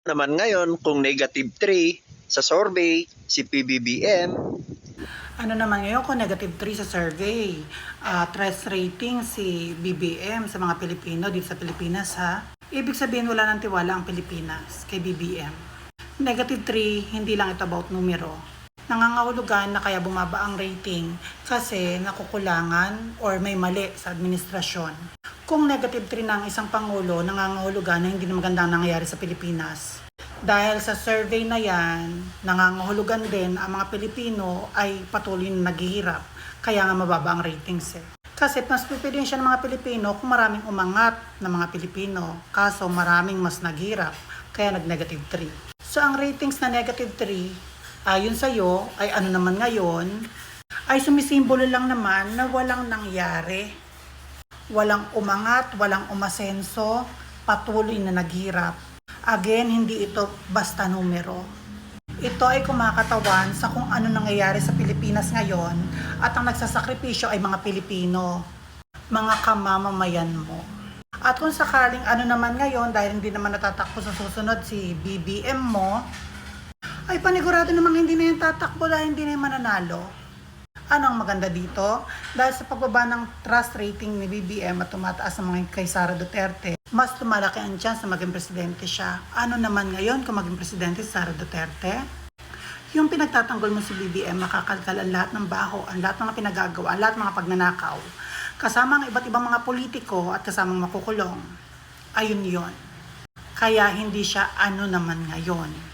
Naman ngayon kung -3 sa survey si PBBM? Ano naman ngayon kung -3 sa survey? Trust rating si BBM sa mga Pilipino dito sa Pilipinas ha. Ibig sabihin wala ng tiwala ang Pilipinas kay BBM. -3, hindi lang ito about numero. Nangangahulugan na kaya bumaba ang rating kasi nakukulangan or may mali sa administrasyon. Kung -3 ng isang Pangulo, nangangahulugan na hindi na magandang nangyayari sa Pilipinas. Dahil sa survey na yan, nangangahulugan din ang mga Pilipino ay patuloy na naghihirap. Kaya nga mababa ang ratings eh. Kasi mas pipiliin siya ng mga Pilipino kung maraming umangat na mga Pilipino. Kaso maraming mas naghirap, kaya nag-3. So ang ratings na -3, ayon sa'yo, ay ano naman ngayon, ay sumisimbolo lang naman na walang nangyari. Walang umangat, walang umasenso, patuloy na naghirap. Again, hindi ito basta numero. Ito ay kumakatawan sa kung ano nangyayari sa Pilipinas ngayon at ang nagsasakripisyo ay mga Pilipino, mga kamamamayan mo. At kung sakaling ano naman ngayon, dahil hindi naman natatakbo sa susunod si BBM mo, ay panigurado namang hindi na yung tatakbo dahil hindi na yung mananalo. Ano ang maganda dito? Dahil sa pagbaba ng trust rating ni BBM at tumataas ang mga kay Sara Duterte, mas lumalaki ang chance na maging presidente siya. Ano naman ngayon kung maging presidente si Sara Duterte? Yung pinagtatanggol mo si BBM, makakalkal ang lahat ng baho, ang lahat ng mga pinagagawa, ang lahat ng mga pagnanakaw, kasama ang iba't ibang mga politiko at kasamang makukulong. Ayun yon. Kaya hindi siya ano naman ngayon.